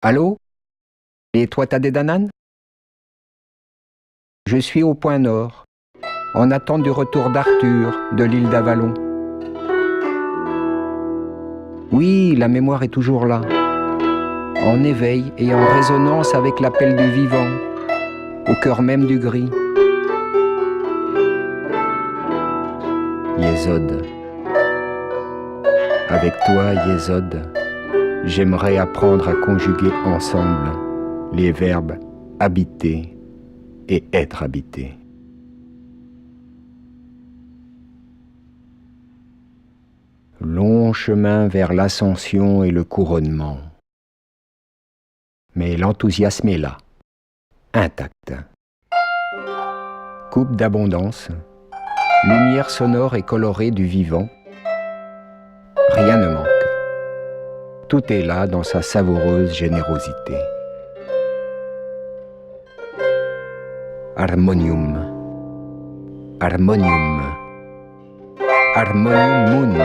Allô? Et toi, t'as des bananes? Je suis au point Nord, en attente du retour d'Arthur de l'île d'Avalon. Oui, la mémoire est toujours là, en éveil et en résonance avec l'appel du vivant, au cœur même du gris. Yésod. Avec toi, Yésod, j'aimerais apprendre à conjuguer ensemble les verbes habiter et être habité. Long chemin vers l'ascension et le couronnement. Mais l'enthousiasme est là, intact. Coupe d'abondance, lumière sonore et colorée du vivant. Rien ne manque. Tout est là dans sa savoureuse générosité. Harmonium, harmonium, harmonium mundi.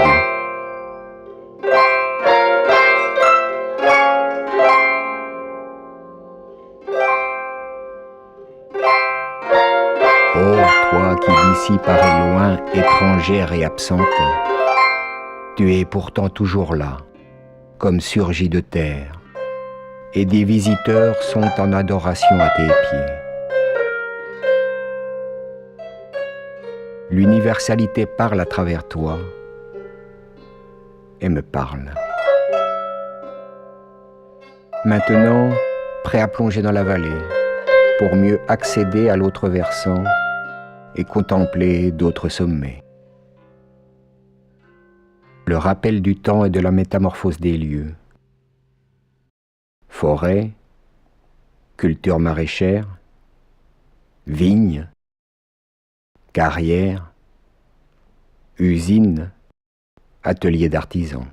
Oh, toi qui d'ici parais loin, étrangère et absente, tu es pourtant toujours là, comme surgi de terre, et des visiteurs sont en adoration à tes pieds. L'universalité parle à travers toi et me parle. Maintenant, prêt à plonger dans la vallée pour mieux accéder à l'autre versant et contempler d'autres sommets. Le rappel du temps et de la métamorphose des lieux. Forêt, culture maraîchère, vignes, carrières, usines, ateliers d'artisans.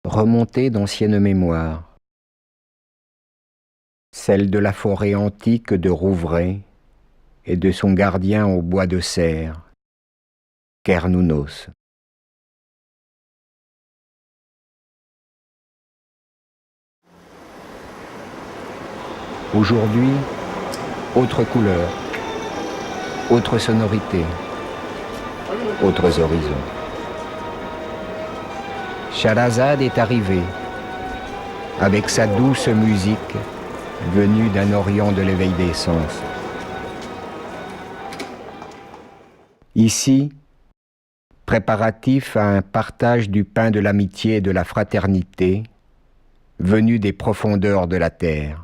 Remontée d'anciennes mémoires, celle de la forêt antique de Rouvray et de son gardien au bois de serre, Cernunnos. Aujourd'hui, autre couleur, autre sonorité, autres horizons. Scheherazade est arrivée, avec sa douce musique, venue d'un orient de l'éveil des sens. Ici, préparatif à un partage du pain de l'amitié et de la fraternité, venu des profondeurs de la terre.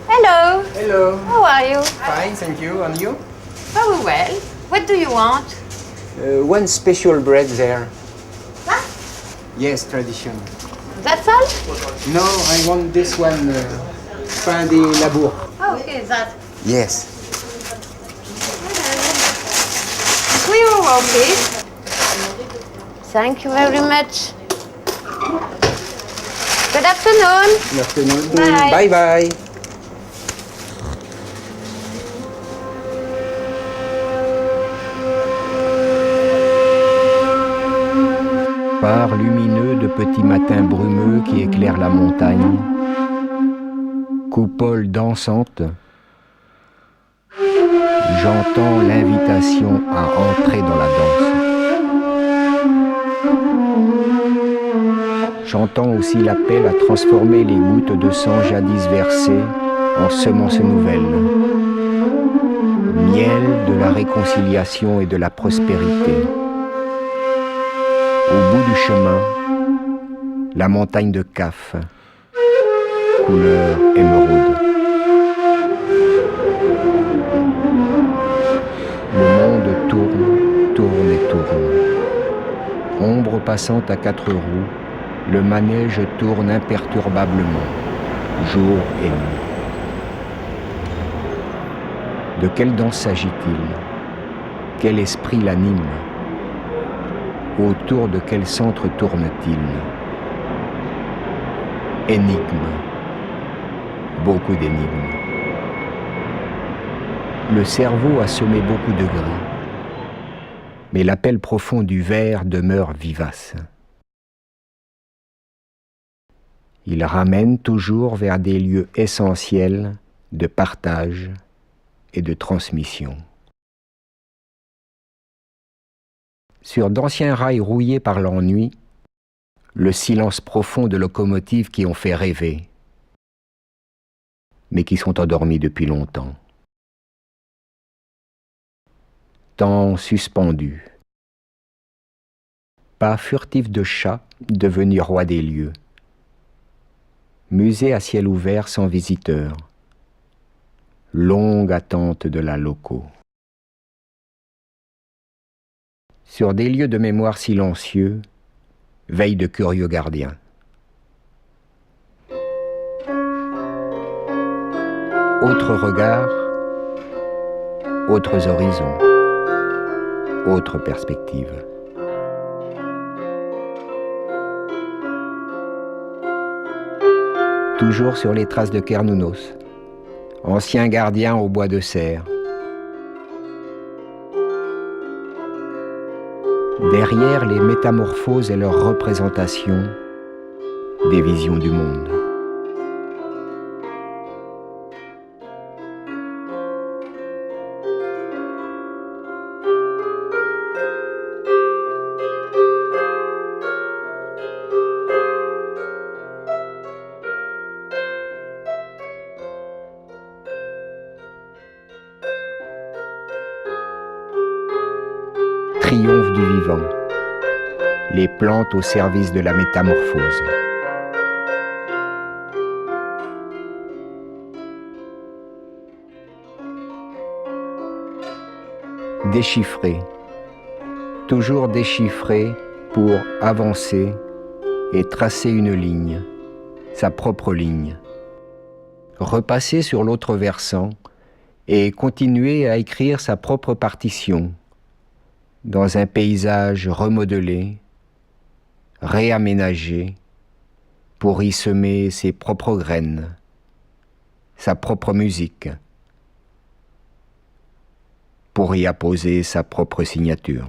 Hello. Hello. How are you? Fine, thank you. And you? Very well. What do you want? One special bread there. Huh? Yes, tradition. That's all? No, I want this one, pain des labours. Oh, okay, that. Yes. We are okay. Thank you very much. Good afternoon. Good afternoon. Bye. Bye bye. Phare lumineux de petits matins brumeux qui éclairent la montagne, coupole dansante, j'entends l'invitation à entrer dans la danse. J'entends aussi l'appel à transformer les gouttes de sang jadis versées en semences nouvelles, miel de la réconciliation et de la prospérité. Au bout du chemin, la montagne de Kaf, couleur émeraude. Le monde tourne, tourne et tourne. Ombre passante à quatre roues, le manège tourne imperturbablement, jour et nuit. De quelle danse s'agit-il? Quel esprit l'anime? Autour de quel centre tourne-t-il? Énigme, beaucoup d'énigmes. Le cerveau a semé beaucoup de gris, mais l'appel profond du ver demeure vivace. Il ramène toujours vers des lieux essentiels de partage et de transmission. Sur d'anciens rails rouillés par l'ennui, le silence profond de locomotives qui ont fait rêver, mais qui sont endormis depuis longtemps. Temps suspendu. Pas furtif de chat devenu roi des lieux. Musée à ciel ouvert sans visiteurs. Longue attente de la loco. Sur des lieux de mémoire silencieux, veille de curieux gardiens. Autres regards, autres horizons, autres perspectives. Toujours sur les traces de Cernunnos, ancien gardien au bois de serre. Derrière les métamorphoses et leurs représentations, des visions du monde. Triomphe du vivant, les plantes au service de la métamorphose. Déchiffrer, toujours déchiffrer pour avancer et tracer une ligne, sa propre ligne. Repasser sur l'autre versant et continuer à écrire sa propre partition dans un paysage remodelé, réaménagé, pour y semer ses propres graines, sa propre musique, pour y apposer sa propre signature.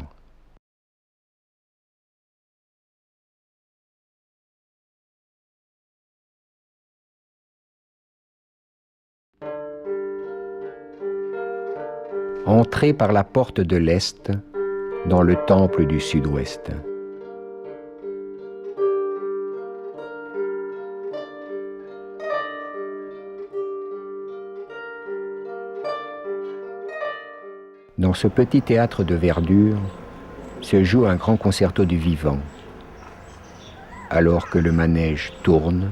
Entrer par la porte de l'Est dans le temple du Sud-Ouest. Dans ce petit théâtre de verdure se joue un grand concerto du vivant, alors que le manège tourne,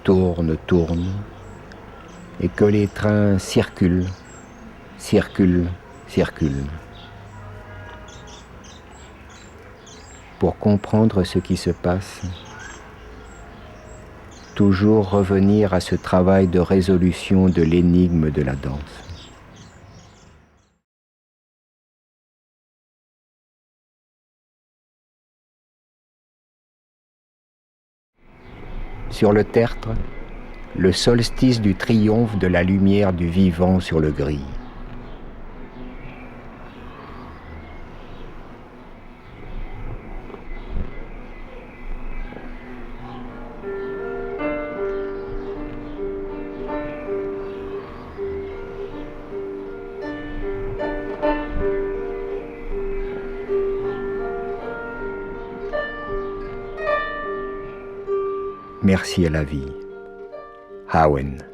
tourne, tourne, et que les trains circulent, circulent, circulent. Pour comprendre ce qui se passe, toujours revenir à ce travail de résolution de l'énigme de la danse. Sur le tertre, le solstice du triomphe de la lumière du vivant sur le gris. Merci à la vie. Hawen.